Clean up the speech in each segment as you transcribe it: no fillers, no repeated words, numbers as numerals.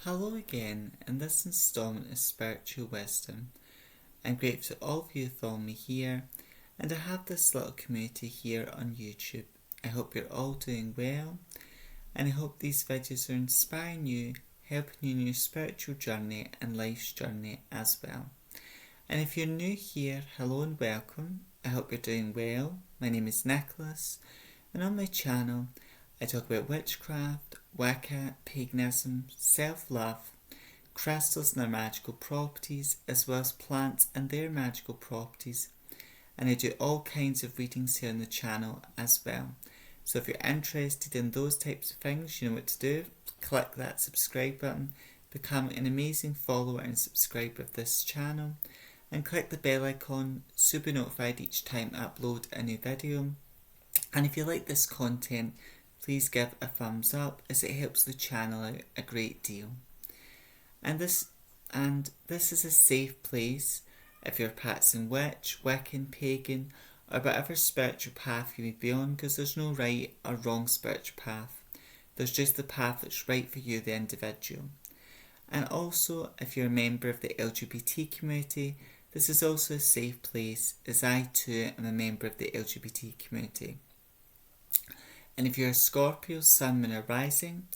Hello again, in this instalment of Spiritual Wisdom. I'm grateful to all of you who follow me here, and I have this little community here on YouTube. I hope you're all doing well, and I hope these videos are inspiring you, helping you in your spiritual journey and life's journey as well. And if you're new here, hello and welcome. I hope you're doing well. My name is Nicholas, and on my channel I talk about witchcraft, Wicca, paganism, self-love, crystals and their magical properties, as well as plants and their magical properties. And I do all kinds of readings here on the channel as well. So if you're interested in those types of things, you know what to do. Click that subscribe button, become an amazing follower and subscriber of this channel, and click the bell icon so you'll be notified each time I upload a new video. And if you like this content, please give a thumbs up, as it helps the channel out a great deal. And this is a safe place if you're practicing witch, Wiccan, pagan, or whatever spiritual path you may be on, because there's no right or wrong spiritual path. There's just the path that's right for you, the individual. And also, if you're a member of the LGBT community, this is also a safe place, as I too am a member of the LGBT community. And if you're a Scorpio, Sun, Moon or Rising,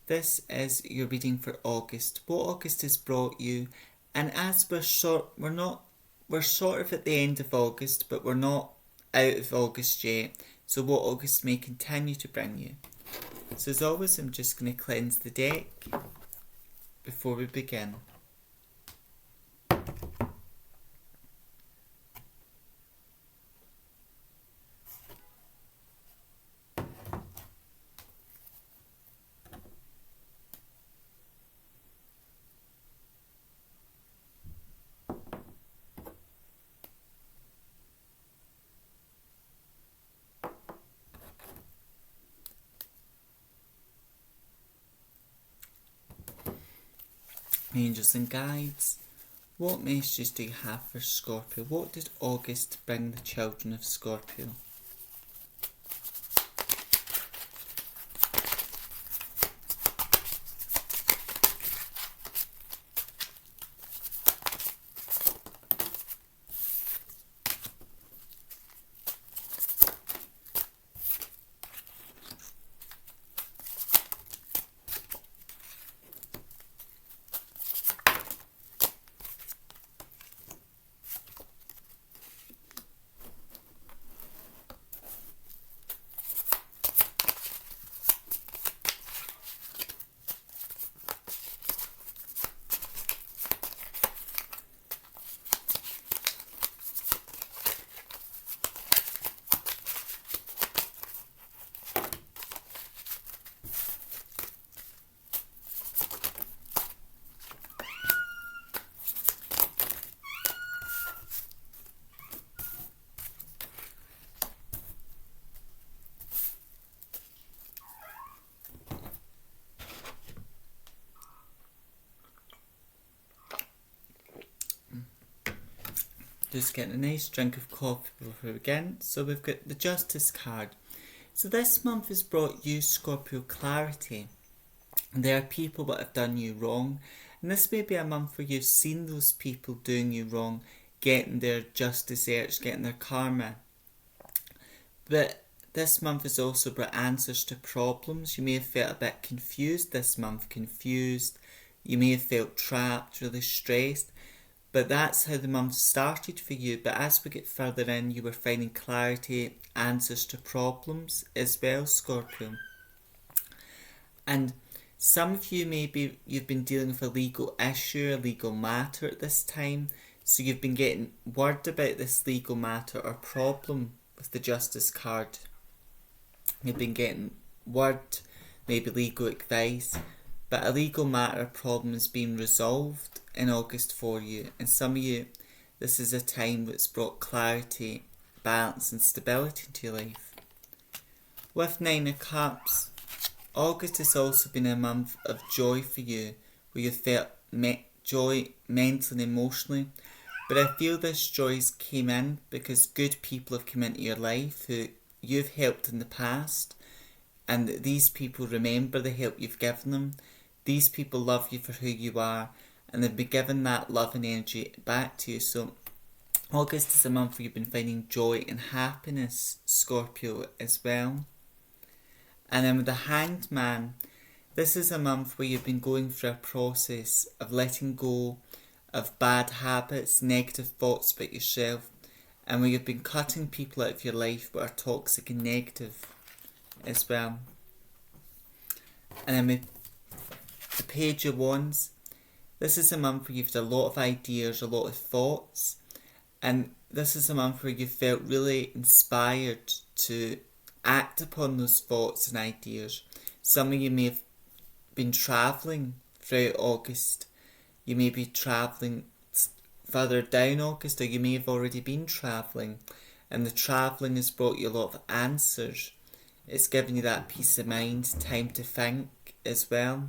this is your reading for August. What August has brought you, and as we're sort of at the end of August, but we're not out of August yet. So what August may continue to bring you. So as always, I'm just going to cleanse the deck before we begin. Angels and guides, what messages do you have for Scorpio? What did August bring the children of Scorpio? Just getting a nice drink of coffee before we begin. So we've got the Justice card. So this month has brought you, Scorpio, clarity. There are people that have done you wrong, and this may be a month where you've seen those people doing you wrong, getting their just desserts, getting their karma. But this month has also brought answers to problems. You may have felt a bit confused this month, You may have felt trapped, really stressed. But that's how the month started for you. But as we get further in, you were finding clarity, answers to problems as well, Scorpio. And some of you, maybe you've been dealing with a legal issue, a legal matter at this time. So you've been getting word about this legal matter or problem with the Justice card. You've been getting word, maybe legal advice. But a legal matter or problem is being resolved in August for you. And some of you, this is a time that's brought clarity, balance and stability into your life. With 9 of Cups, August has also been a month of joy for you, where you felt joy mentally and emotionally. But I feel this joy came in because good people have come into your life who you've helped in the past, and these people remember the help you've given them. these people love you for who you are, and they've been given that love and energy back to you. So August is a month where you've been finding joy and happiness, Scorpio, as well. And then with the Hanged Man, this is a month where you've been going through a process of letting go of bad habits, negative thoughts about yourself, and where you've been cutting people out of your life that are toxic and negative as well. And then with the Page of Wands, this is a month where you've had a lot of ideas, a lot of thoughts, and this is a month where you felt really inspired to act upon those thoughts and ideas. Some of you may have been travelling throughout August. You may be travelling further down August, or you may have already been travelling, and the travelling has brought you a lot of answers. It's given you that peace of mind, time to think as well.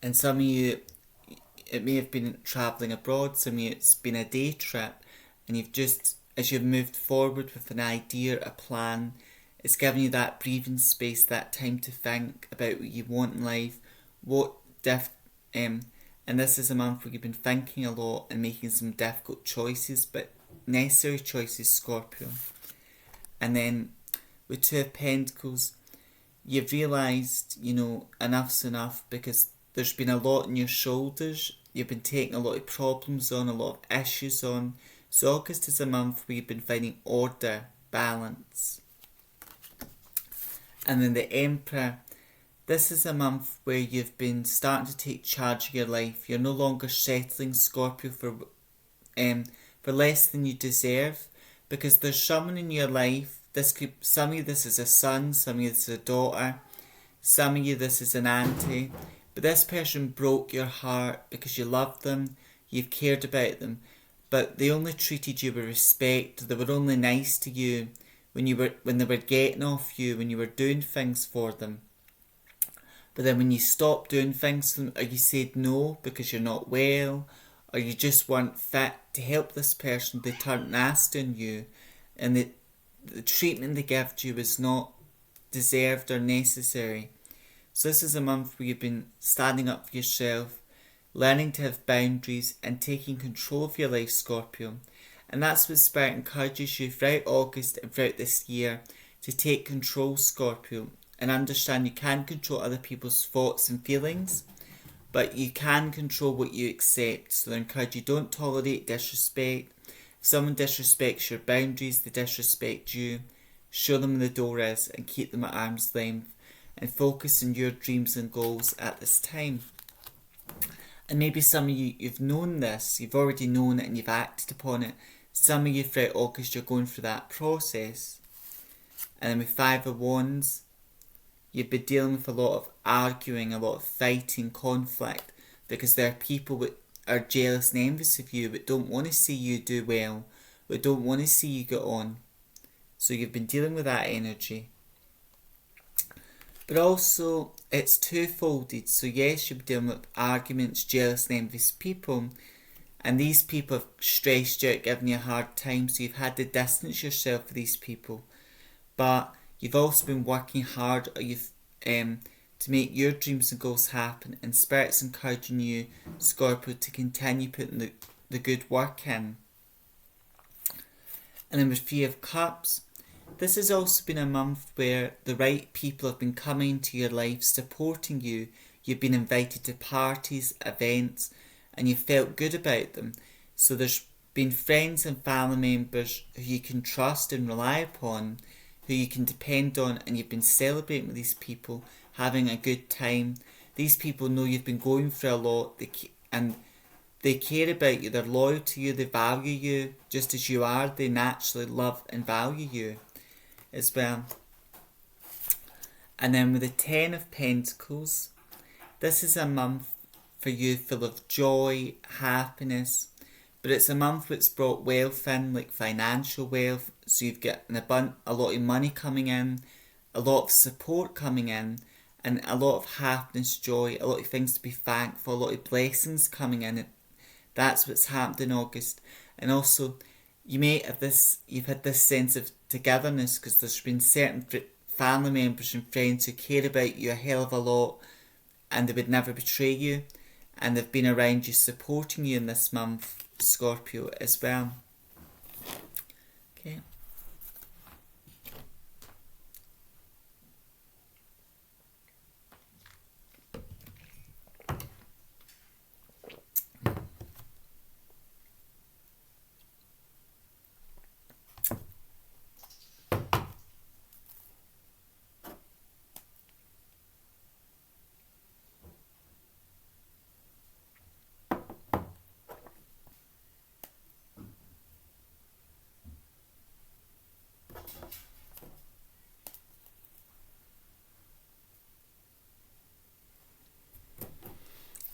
And some of you, it may have been travelling abroad, some of you it's been a day trip, and you've just, as you've moved forward with an idea, a plan, it's given you that breathing space, that time to think about what you want in life, and this is a month where you've been thinking a lot and making some difficult choices, but necessary choices, Scorpio. And then with Two of Pentacles, you've realised, enough's enough, because there's been a lot on your shoulders. You've been taking a lot of problems on, a lot of issues on. So August is a month where you've been finding order, balance. And then the Emperor, this is a month where you've been starting to take charge of your life. You're no longer settling, Scorpio, for less than you deserve, because there's someone in your life. Some of you this is a son, some of you this is a daughter, some of you this is an auntie, but this person broke your heart because you loved them, you've cared about them, but they only treated you with respect. They were only nice to you when they were getting off you, when you were doing things for them. But then when you stopped doing things for them, or you said no because you're not well, or you just weren't fit to help this person, they turned nasty on you, and the treatment they gave to you was not deserved or necessary. So this is a month where you've been standing up for yourself, learning to have boundaries and taking control of your life, Scorpio. And that's what Spirit encourages you throughout August and throughout this year, to take control, Scorpio, and understand you can't control other people's thoughts and feelings, but you can control what you accept. So I encourage you, don't tolerate disrespect. If someone disrespects your boundaries, they disrespect you, show them where the door is and keep them at arm's length, and focus on your dreams and goals at this time. And maybe some of you, you've known this, you've already known it and you've acted upon it. Some of you throughout August, you're going through that process. And then with Five of Wands, you've been dealing with a lot of arguing, a lot of fighting, conflict, because there are people that are jealous and envious of you, but don't want to see you do well, but don't want to see you get on. So you've been dealing with that energy. But also, it's two-folded. So yes, you'll be dealing with arguments, jealous and envious people, and these people have stressed you out, given you a hard time, so you've had to distance yourself from these people. But you've also been working hard to make your dreams and goals happen, and Spirit's encouraging you, Scorpio, to continue putting the good work in. And then with Three of Cups, this has also been a month where the right people have been coming into your life, supporting you. You've been invited to parties, events, and you felt good about them. So there's been friends and family members who you can trust and rely upon, who you can depend on, and you've been celebrating with these people, having a good time. These people know you've been going through a lot, and they care about you, they're loyal to you, they value you just as you are. They naturally love and value you as well. And then with the Ten of Pentacles, this is a month for you full of joy, happiness, but it's a month that's brought wealth in, like financial wealth. So you've got a lot of money coming in, a lot of support coming in, and a lot of happiness, joy, a lot of things to be thankful, a lot of blessings coming in. That's what's happened in August. And also, you've had this sense of togetherness, because there's been certain family members and friends who care about you a hell of a lot and they would never betray you, and they've been around you supporting you in this month, Scorpio, as well. Okay.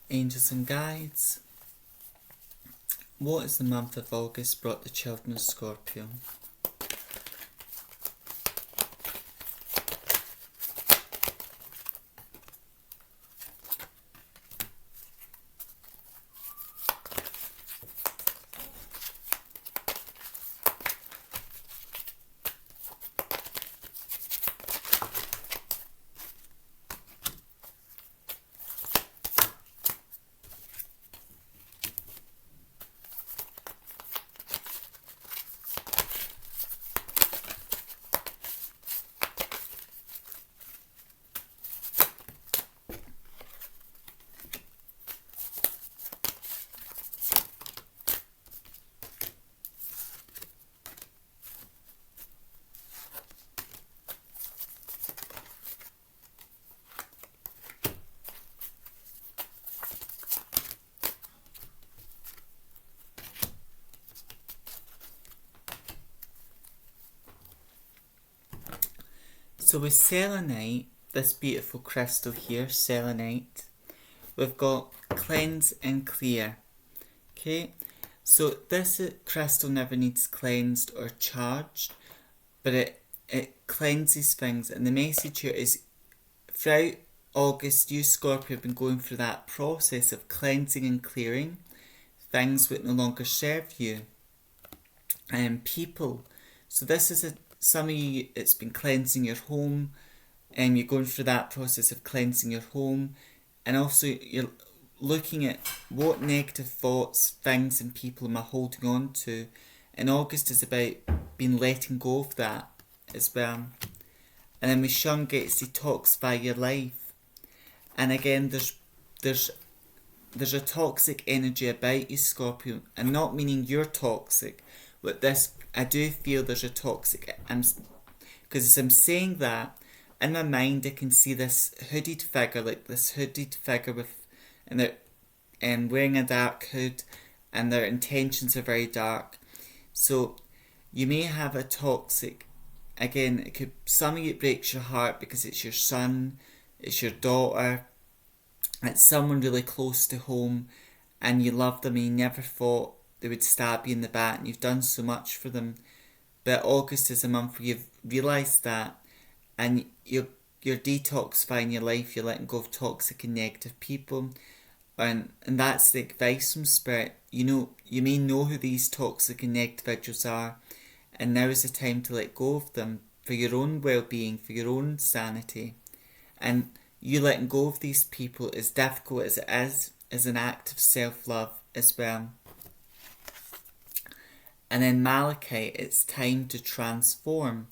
Angels and guides, what has the month of August brought the children of Scorpio? So with selenite, this beautiful crystal here, selenite, we've got cleanse and clear. Okay, so this crystal never needs cleansed or charged, but it cleanses things, and the message here is throughout August, you Scorpio have been going through that process of cleansing and clearing things that no longer serve you and people. So this is some of you, it's been cleansing your home, and you're going through that process of cleansing your home, and also you're looking at what negative thoughts, things and people am I holding on to, and August is about being letting go of that as well. And then with Shun gets detoxify your life, and again there's a toxic energy about you, Scorpio, and not meaning you're toxic, but this, I do feel there's a toxic, because as I'm saying that, in my mind I can see this hooded figure, like this hooded figure with, and they're wearing a dark hood, and their intentions are very dark. So you may have a toxic, again, it could, some of it breaks your heart because it's your son, it's your daughter, it's someone really close to home, and you love them and you never thought they would stab you in the back, and you've done so much for them. But August is a month where you've realised that, and you're detoxifying your life, you're letting go of toxic and negative people, and that's the advice from Spirit. You know, you may know who these toxic and negative individuals are, and now is the time to let go of them for your own well-being, for your own sanity. And you letting go of these people, as difficult as it is an act of self-love as well. And then Malachite, it's time to transform.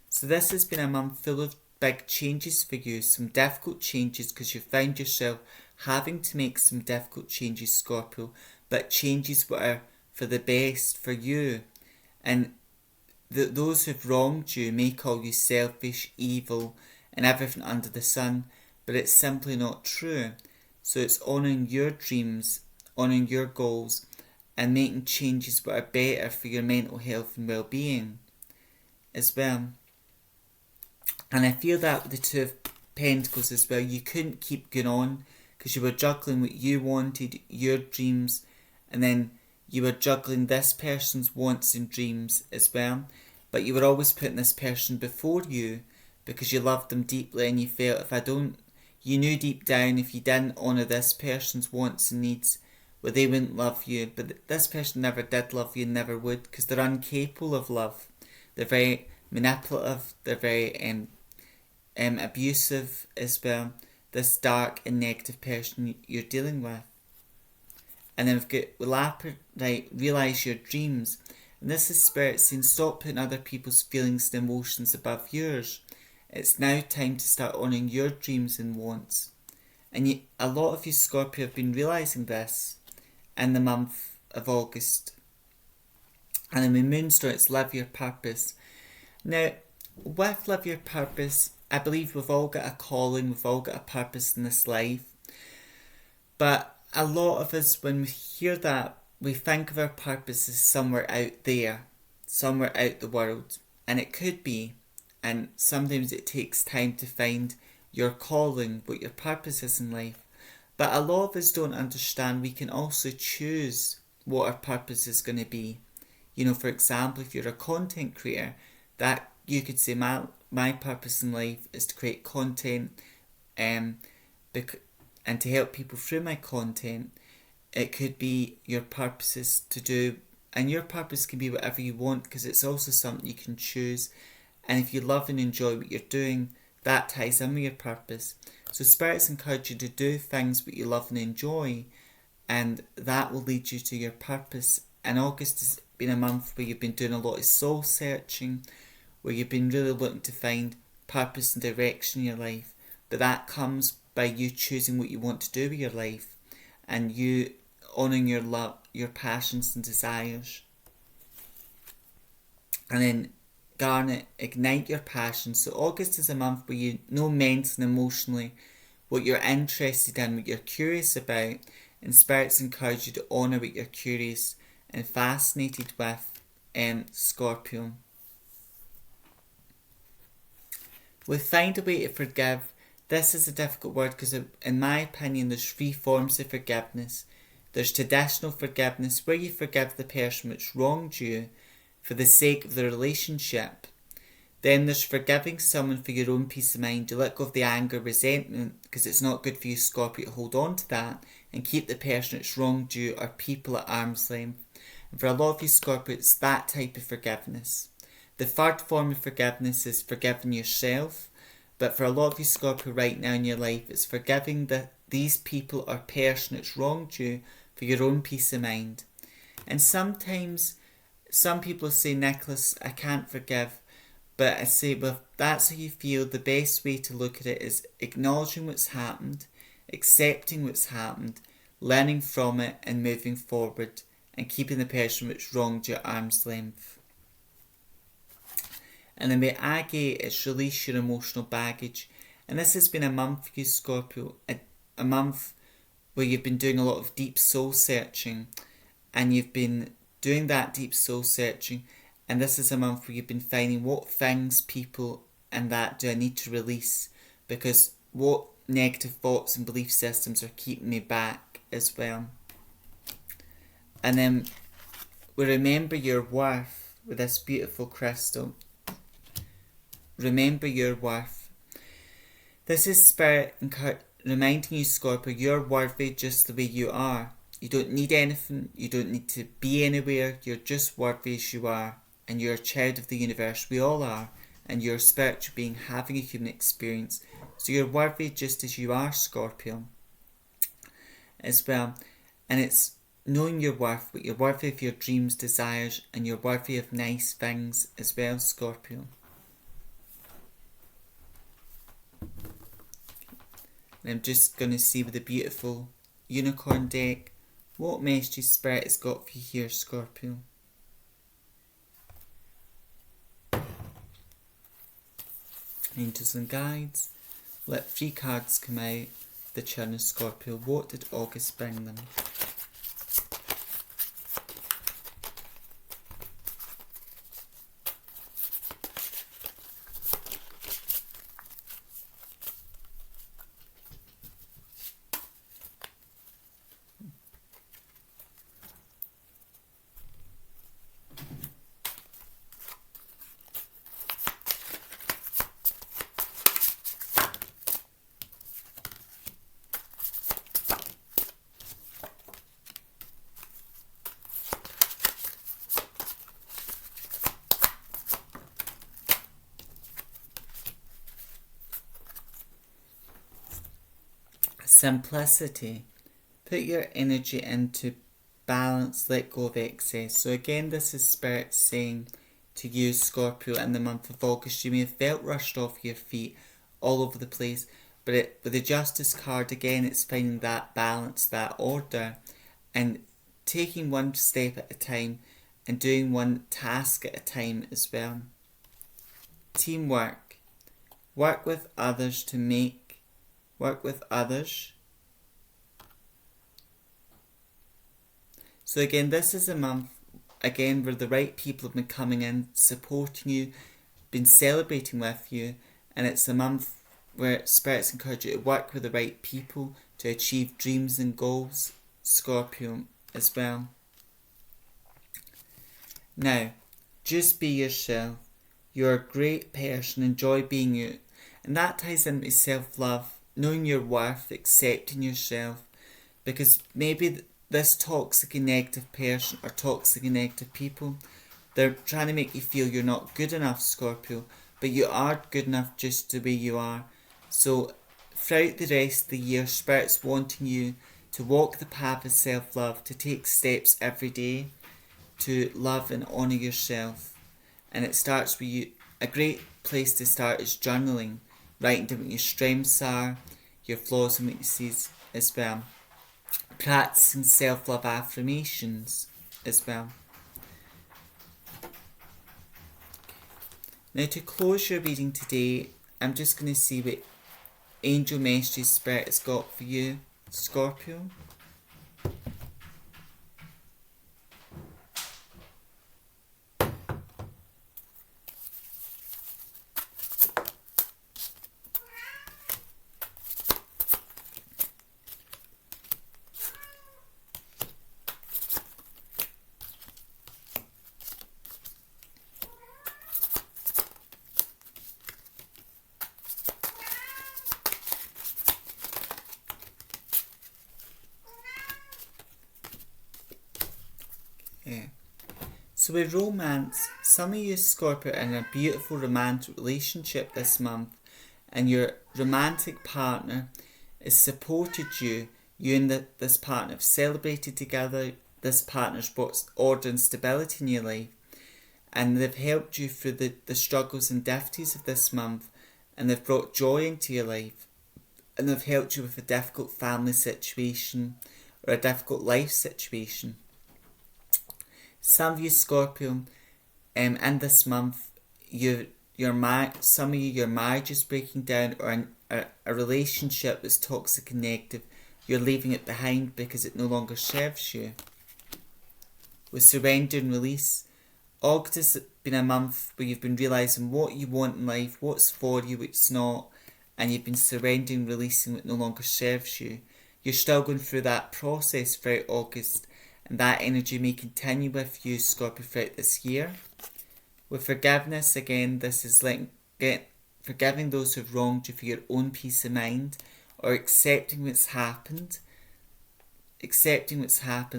So this has been a month full of big changes for you, some difficult changes, because you found yourself having to make some difficult changes, Scorpio, but changes that are for the best for you. And those who've wronged you may call you selfish, evil, and everything under the sun, but it's simply not true. So it's honouring your dreams, honouring your goals, and making changes that are better for your mental health and well-being as well. And I feel that with the Two of Pentacles as well, you couldn't keep going on because you were juggling what you wanted, your dreams, and then you were juggling this person's wants and dreams as well. But you were always putting this person before you because you loved them deeply, and you felt you knew deep down if you didn't honour this person's wants and needs, well, they wouldn't love you. But this person never did love you and never would, because they're incapable of love. They're very manipulative, they're very abusive as well, this dark and negative person you're dealing with. And then we've got realise your dreams. And this is Spirit saying stop putting other people's feelings and emotions above yours. It's now time to start honouring your dreams and wants. And a lot of you Scorpio have been realising this in the month of August. And then with Moonstone, it's live your purpose. Now, with live your purpose, I believe we've all got a calling, we've all got a purpose in this life. But a lot of us, when we hear that, we think of our purpose as somewhere out there, somewhere out the world. And it could be. And sometimes it takes time to find your calling, what your purpose is in life. But a lot of us don't understand we can also choose what our purpose is going to be. You know, for example, if you're a content creator, that you could say my purpose in life is to create content and to help people through my content. It could be your purpose is to do, and your purpose can be whatever you want because it's also something you can choose. And if you love and enjoy what you're doing, that ties in with your purpose. So spirits encourage you to do things that you love and enjoy, and that will lead you to your purpose. And August has been a month where you've been doing a lot of soul searching, where you've been really looking to find purpose and direction in your life. But that comes by you choosing what you want to do with your life and you honouring your love, your passions and desires. And then Garnet, ignite your passion. So August is a month where you know mentally and emotionally what you're interested in, what you're curious about, and spirits encourage you to honour what you're curious and fascinated with, Scorpio. With find a way to forgive. This is a difficult word because in my opinion there's three forms of forgiveness. There's traditional forgiveness where you forgive the person which wronged you for the sake of the relationship. Then there's forgiving someone for your own peace of mind. You let go of the anger, resentment, because it's not good for you, Scorpio, to hold on to that and keep the person that's wronged you or people at arm's length. And for a lot of you, Scorpio, it's that type of forgiveness. The third form of forgiveness is forgiving yourself. But for a lot of you, Scorpio, right now in your life, it's forgiving these people or person that's wronged you for your own peace of mind. And sometimes some people say, Nicholas, I can't forgive. But I say, well, if that's how you feel, the best way to look at it is acknowledging what's happened, accepting what's happened, learning from it and moving forward and keeping the person which wronged you at arm's length. And then with Agate, it's release your emotional baggage. And this has been a month for you, Scorpio, a month where you've been doing a lot of deep soul searching, and you've been doing that deep soul searching, and this is a month where you've been finding what things, people and that do I need to release, because what negative thoughts and belief systems are keeping me back as well. And then we remember your worth with this beautiful crystal. Remember your worth. This is Spirit reminding you, Scorpio, you're worthy just the way you are. You don't need anything, you don't need to be anywhere, you're just worthy as you are. And you're a child of the universe, we all are. And you're a spiritual being having a human experience. So you're worthy just as you are, Scorpio. As well. And it's knowing your worth, but you're worthy of your dreams, desires, and you're worthy of nice things as well, Scorpio. And I'm just going to see with the beautiful unicorn deck what message Spirit has got for you here, Scorpio. Angels and guides, let 3 cards come out. The Churn of Scorpio. What did August bring them? Simplicity. Put your energy into balance, let go of excess. So again, this is Spirit saying to you, Scorpio, in the month of August, you may have felt rushed off your feet all over the place, but with the Justice card, again, it's finding that balance, that order, and taking one step at a time and doing one task at a time as well. Teamwork. Work with others. So again, this is a month, again, where the right people have been coming in, supporting you, been celebrating with you, and it's a month where Spirit's encourage you to work with the right people to achieve dreams and goals, Scorpio, as well. Now, just be yourself. You're a great person, enjoy being you. And that ties into self-love, knowing your worth, accepting yourself, because maybe this toxic and negative person or toxic and negative people, they're trying to make you feel you're not good enough, Scorpio, but you are good enough just the way you are. So throughout the rest of the year, Spirit's wanting you to walk the path of self-love, to take steps every day to love and honour yourself. And it starts with you. A great place to start is journaling, writing down what your strengths are, your flaws and weaknesses as well. Practicing self-love affirmations as well. Now, to close your reading today, I'm just going to see what angel messages Spirit has got for you, Scorpio. Yeah. So with romance, some of you Scorpio are in a beautiful romantic relationship this month, and your romantic partner has supported you. You and this partner have celebrated together. This partner's brought order and stability in your life, and they've helped you through the struggles and difficulties of this month, and they've brought joy into your life, and they've helped you with a difficult family situation or a difficult life situation. Some of you Scorpio, in this month, some of you, your marriage is breaking down, or a relationship that's toxic and negative. You're leaving it behind because it no longer serves you. With surrender and release, August has been a month where you've been realising what you want in life, what's for you, what's not, and you've been surrendering, releasing what no longer serves you. You're still going through that process throughout August, and that energy may continue with you, Scorpio, throughout this year. With forgiveness, again, this is forgiving those who've wronged you for your own peace of mind, or accepting what's happened,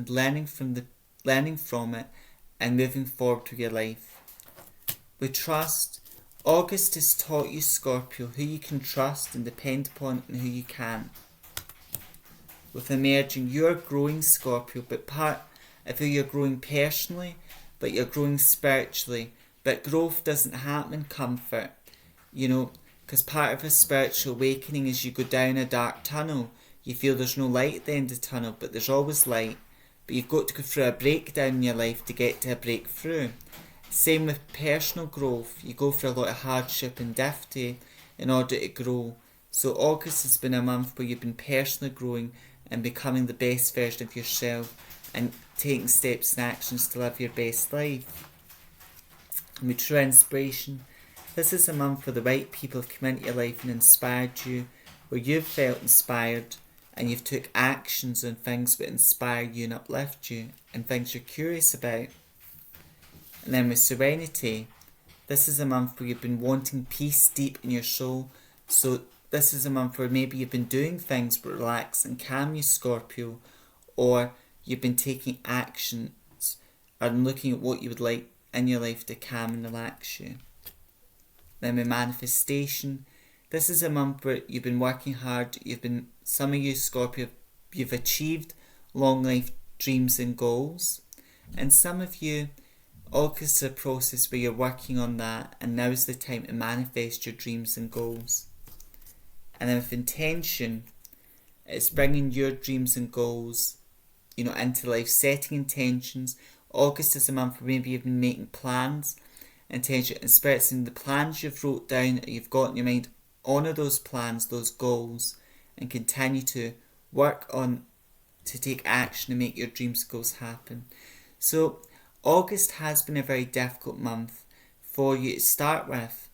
learning from it, and moving forward with your life. With trust, August has taught you, Scorpio, who you can trust and depend upon and who you can't. With emerging, you're growing, Scorpio, I feel you're growing personally, but you're growing spiritually. But growth doesn't happen in comfort, because part of a spiritual awakening is you go down a dark tunnel. You feel there's no light at the end of the tunnel, but there's always light. But you've got to go through a breakdown in your life to get to a breakthrough. Same with personal growth. You go through a lot of hardship and difficulty in order to grow. So August has been a month where you've been personally growing and becoming the best version of yourself and taking steps and actions to live your best life. And with true inspiration, this is a month where the right people have come into your life and inspired you, where you've felt inspired and you've took actions on things that inspire you and uplift you and things you're curious about. And then with serenity, this is a month where you've been wanting peace deep in your soul. So this is a month where maybe you've been doing things that relax and calm you, Scorpio, or you've been taking actions and looking at what you would like in your life to calm and relax you. Then with manifestation, this is a month where you've been working hard, you've been some of you Scorpio, you've achieved long life dreams and goals, and some of you, August is a process where you're working on that, and now is the time to manifest your dreams and goals. And then with intention, it's bringing your dreams and goals, into life, setting intentions. August is a month where maybe you've been making plans, intention, and spirits in the plans you've wrote down, you've got in your mind. Honour those plans, those goals, and continue to work on to take action to make your dreams and goals happen. So August has been a very difficult month for you to start with,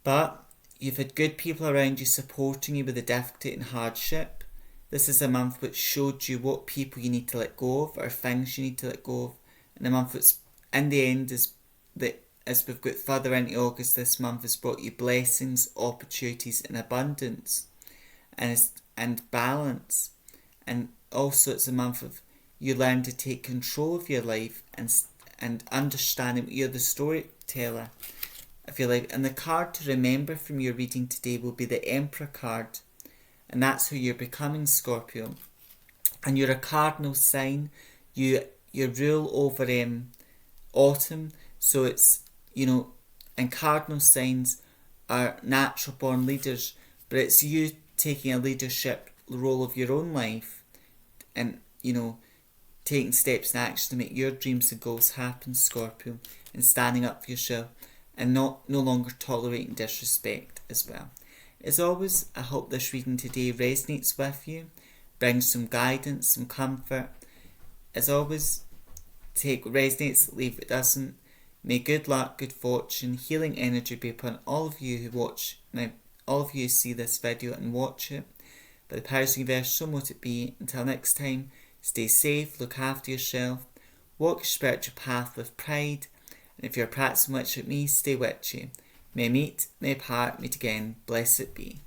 but you've had good people around you supporting you with the difficulty and hardship. This is a month which showed you what people you need to let go of, or things you need to let go of. And the month which, in the end, is that as we've got further into August, this month has brought you blessings, opportunities, and abundance, and balance. And also, it's a month of you learn to take control of your life and understanding you're the storyteller of your life. And the card to remember from your reading today will be the Emperor card. And that's who you're becoming, Scorpio. And you're a cardinal sign. You rule over autumn. So it's, and cardinal signs are natural born leaders. But it's you taking a leadership role of your own life. And, taking steps in action to make your dreams and goals happen, Scorpio. And standing up for yourself. And no longer tolerating disrespect as well. As always, I hope this reading today resonates with you, brings some guidance, some comfort. As always, take what resonates, leave what doesn't. May good luck, good fortune, healing energy be upon all of you who watch, now all of you who see this video and watch it. By the powers of the universe, so mote it be. Until next time, stay safe, look after yourself, walk your spiritual path with pride, and if you're practicing witch with me, stay witchy. May meet, may part, meet again, blessed be.